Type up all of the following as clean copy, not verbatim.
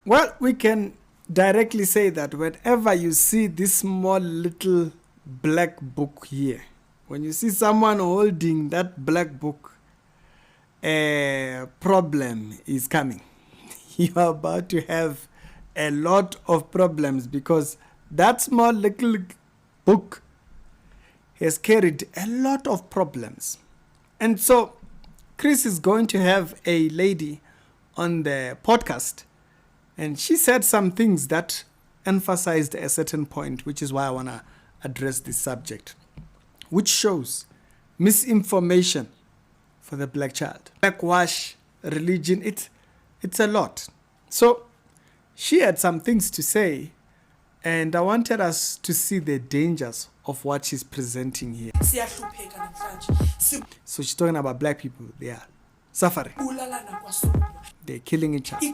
Well, we can directly say that whenever you see this small little black book here, when you see someone holding that black book, a problem is coming. You are about to have a lot of problems because that small little book has carried a lot of problems. And so Chris is going to have a lady on the podcast, and she said some things that emphasized a certain point, which is why I want to address this subject, which shows misinformation for the black child. Blackwash, religion, it's a lot. So she had some things to say, and I wanted us to see the dangers of what she's presenting here. So she's talking about black people. They are suffering. They're killing each other.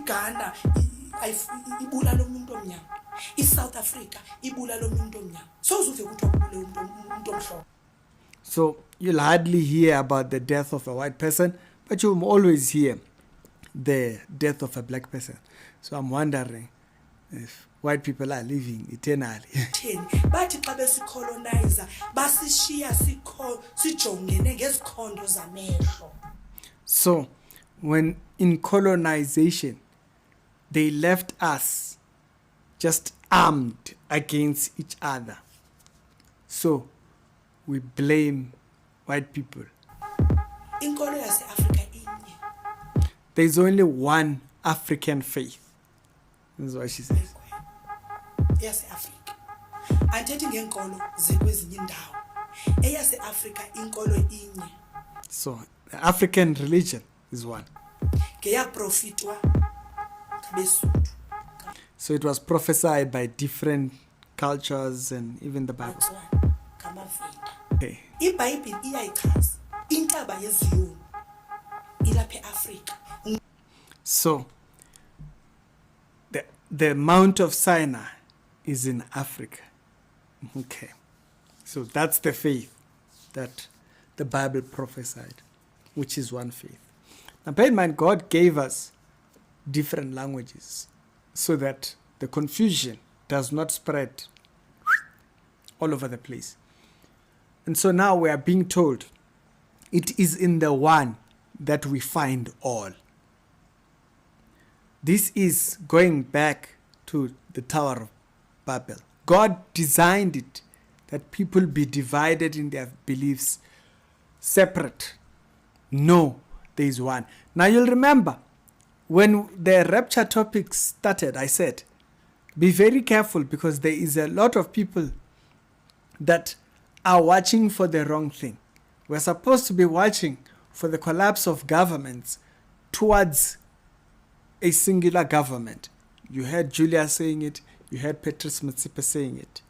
South Africa, so you'll hardly hear about the death of a white person, but you'll always hear the death of a black person. So I'm wondering if white people are living eternally. So when in colonization, they left us just armed against each other. So we blame white people. There's only one African faith. That's what she says. Yes, Africa. So the African religion is one. So it was prophesied by different cultures and even the Bible. Okay. So the Mount of Sinai is in Africa. Okay. So that's the faith that the Bible prophesied, which is one faith. Now bear in mind, God gave us different languages so that the confusion does not spread all over the place. And so now we are being told it is in the one that we find all. This is going back to the Tower of Babel. God designed it that people be divided in their beliefs, separate. No, there is one. Now you'll remember, when the rapture topic started, I said, be very careful because there is a lot of people that are watching for the wrong thing. We're supposed to be watching for the collapse of governments towards a singular government. You heard Julia saying it. You heard Petrus Matsipa saying it.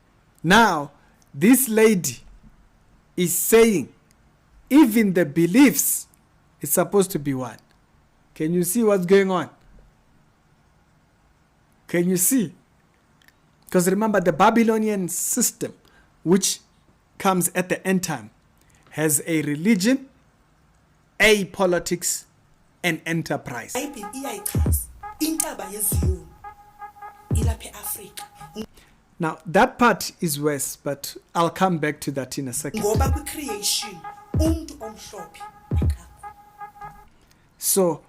Now, this lady is saying even the beliefs is supposed to be one. Can you see what's going on? Can you see? Because remember, the Babylonian system, which comes at the end time, has a religion, a politics, and enterprise. Now, that part is worse, but I'll come back to that in a second. So,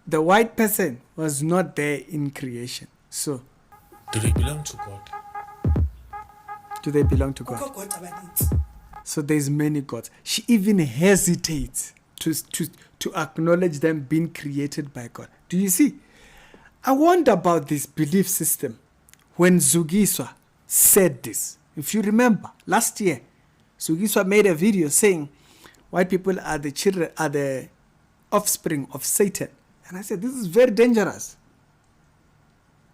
the white person was not there in creation. So, do they belong to God? Do they belong to God? So there's many gods. She even hesitates to acknowledge them being created by God. Do you see? I wonder about this belief system when Zugiswa said this. If you remember, last year, Zugiswa made a video saying white people are the children, are the offspring of Satan. And I said, this is very dangerous.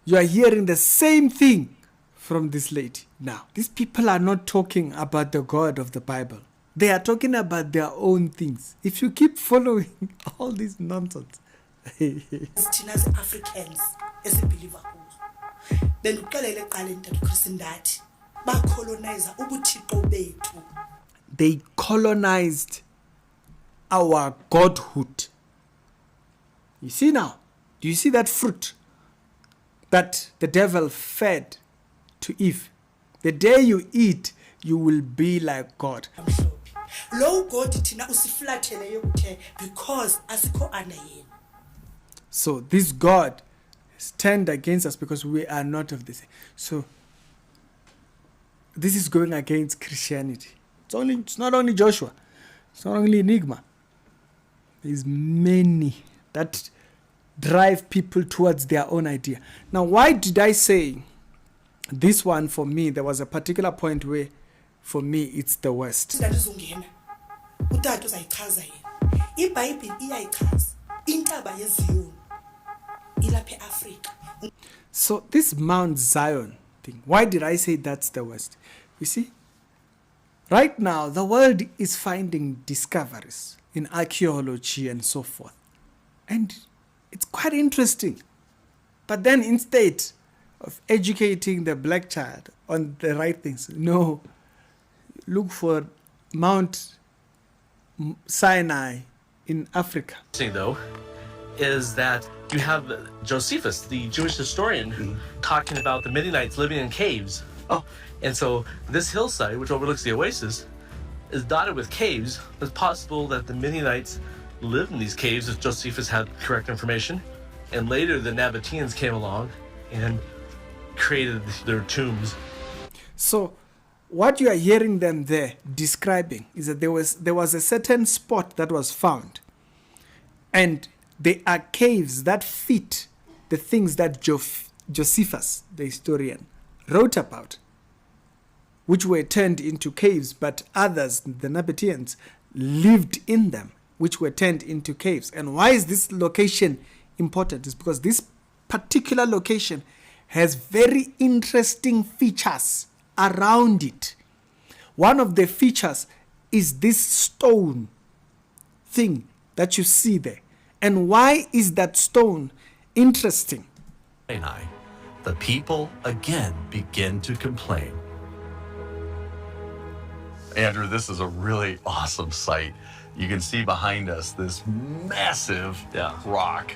You are hearing the same thing from this lady. Now, these people are not talking about the God of the Bible. They are talking about their own things. If you keep following all this nonsense. Africans, as a believer, they colonized our godhood. You see now? Do you see that fruit? that the devil fed to Eve. The day you eat, you will be like God. amhlophe lowo god thina usiflathele yokuthe because asikho ana yena. So this God is turned against us because we are not of the same. So this is going against Christianity. It's not only Joshua. It's not only Enigma. There's many that drive people towards their own idea. Now, why did I say this one for me? There was a particular point where, for me, it's the West. Sizungena utata uzayichaza yena iBhayibheli iyayichaza intaba yeZiyoni ilapha eAfrika. So this Mount Zion thing, why did I say that's the West? You see, right now, the world is finding discoveries in archaeology and so forth. And it's quite interesting. But then instead of educating the black child on the right things, no, look for Mount Sinai in Africa. Interesting, though, is that you have Josephus, the Jewish historian, talking about the Midianites living in caves. Oh. And so this hillside, which overlooks the oasis, is dotted with caves. It's possible that the Midianites lived in these caves if Josephus had correct information. And later the Nabateans came along and created their tombs. So what you are hearing them there describing is that there was a certain spot that was found. And there are caves that fit the things that Josephus, the historian, wrote about, which were turned into caves, but others, the Nabateans, lived in them, which were turned into caves. And why is this location important? It's because this particular location has very interesting features around it. One of the features is this stone thing that you see there. And why is that stone interesting? Sinai, the people again begin to complain. Andrew, this is a really awesome sight. You can see behind us this massive rock,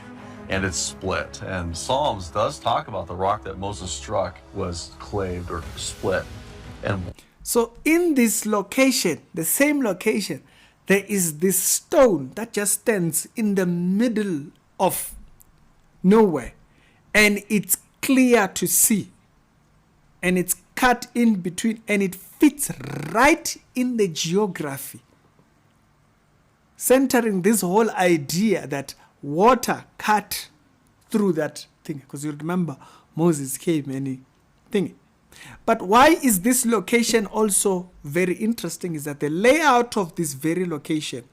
and it's split. And Psalms does talk about the rock that Moses struck was claved or split. And so in this location, the same location, there is this stone that just stands in the middle of nowhere. And it's clear to see. And it's cut in between. And it fits right in the geography. Centering this whole idea that water cut through that thing. Because you remember, Moses came and he thingy. But why is this location also very interesting is that the layout of this very location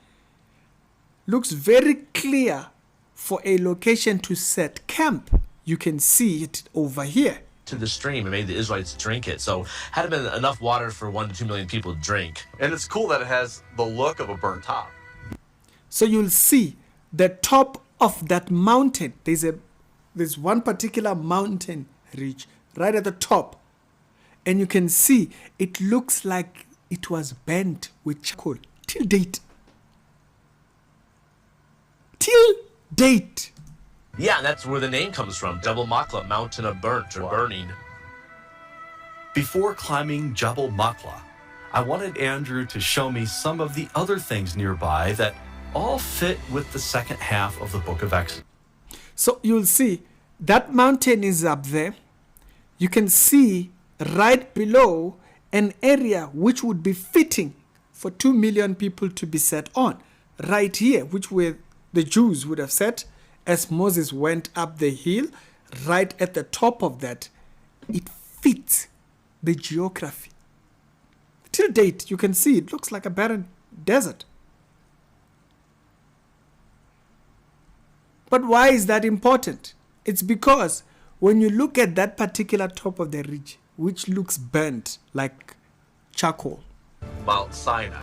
looks very clear for a location to set camp. You can see it over here. To the stream and made the Israelites drink it. So had it been enough water for 1 to 2 million people to drink. And it's cool that it has the look of a burnt top. So you'll see the top of that mountain. There's one particular mountain ridge right at the top. And you can see it looks like it was burnt with charcoal till date. Till date. Yeah, and that's where the name comes from. Jebel Makla, mountain of burnt or burning. Before climbing Jebel Makla, I wanted Andrew to show me some of the other things nearby that all fit with the second half of the book of Exodus. So you'll see that mountain is up there. You can see right below an area which would be fitting for 2 million people to be set on. Right here, which where the Jews would have set as Moses went up the hill. Right at the top of that, it fits the geography. Till date, you can see it looks like a barren desert. But why is that important? It's because when you look at that particular top of the ridge, which looks burnt like charcoal. Mount Sinai.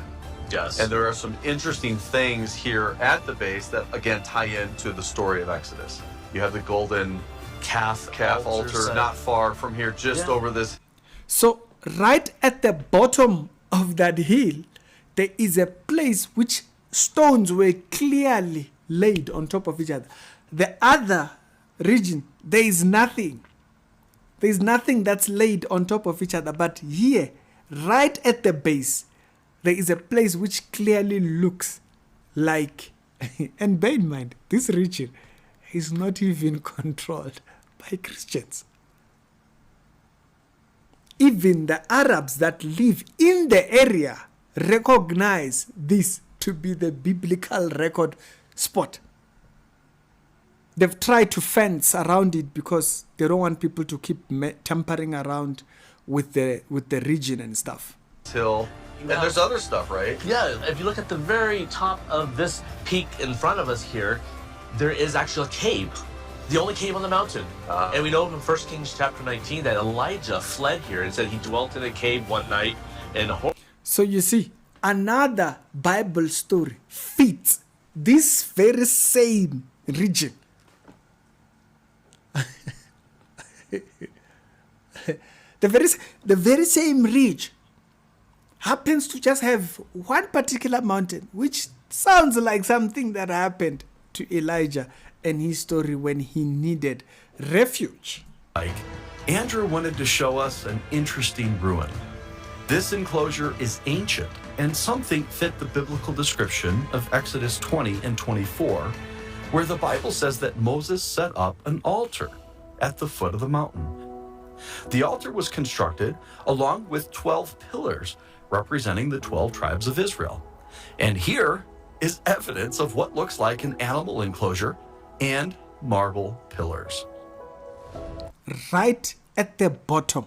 Yes. And there are some interesting things here at the base that, again, tie into the story of Exodus. You have the golden calf altar not far from here, just over this. So right at the bottom of that hill, there is a place which stones were clearly laid on top of each other. The other region, there is nothing. There's nothing that's laid on top of each other. But here, right at the base, there is a place which clearly looks like, and bear in mind, this region is not even controlled by Christians. Even the Arabs that live in the area recognize this to be the biblical record spot. They've tried to fence around it because they don't want people to keep tampering around with the region and stuff. Hill. And there's other stuff, right? Yeah, if you look at the very top of this peak in front of us here, there is actually a cave. The only cave on the mountain. And we know from 1 Kings chapter 19 that Elijah fled here and said he dwelt in a cave one night and... So you see, another Bible story fits this very same region. The very same ridge happens to just have one particular mountain, which sounds like something that happened to Elijah and his story when he needed refuge. Andrew wanted to show us an interesting ruin. This enclosure is ancient, and something fit the biblical description of Exodus 20 and 24, where the Bible says that Moses set up an altar at the foot of the mountain. The altar was constructed along with 12 pillars representing the 12 tribes of Israel. And here is evidence of what looks like an animal enclosure and marble pillars. Right at the bottom.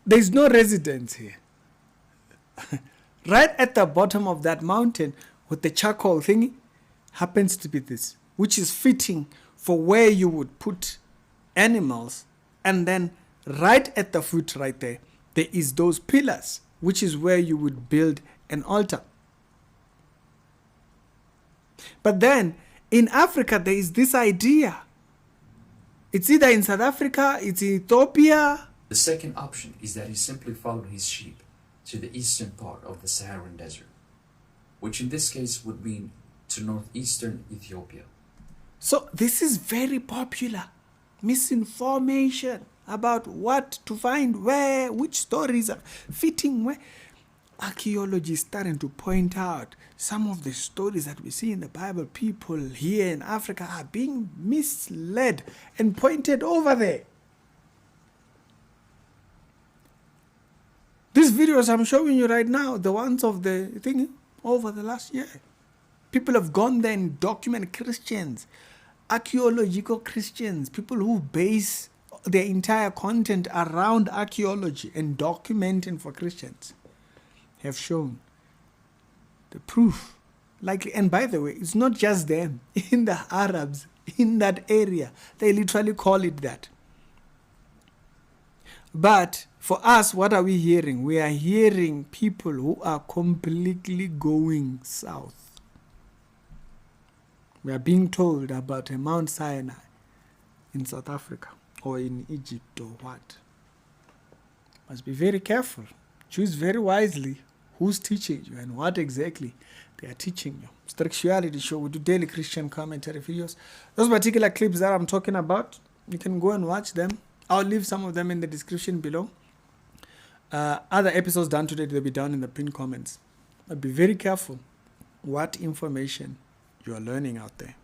There's no residence here. Right at the bottom of that mountain with the charcoal thingy happens to be this, which is fitting for where you would put animals. And then right at the foot right there, there is those pillars, which is where you would build an altar. But then in Africa, there is this idea. It's either in South Africa, it's in Ethiopia. The second option is that he simply followed his sheep to the eastern part of the Saharan desert, which in this case would mean to northeastern Ethiopia. So this is very popular. Misinformation about what to find where, which stories are fitting where. Archaeology is starting to point out some of the stories that we see in the Bible. People here in Africa are being misled and pointed over there. These videos I'm showing you right now, the ones of the thing over the last year. People have gone there and document Christians, archaeological Christians, people who base their entire content around archaeology and documenting for Christians, have shown the proof. Likely, and by the way, it's not just them. In the Arabs, in that area, they literally call it that. But for us, what are we hearing? We are hearing people who are completely going south. We are being told about a Mount Sinai in South Africa or in Egypt or what. Must be very careful. Choose very wisely who's teaching you and what exactly they are teaching you. Structurality Show, we do daily Christian commentary videos. Those particular clips that I'm talking about, you can go and watch them. I'll leave some of them in the description below. Other episodes done today, they'll be down in the pinned comments. But be very careful what information you are learning out there.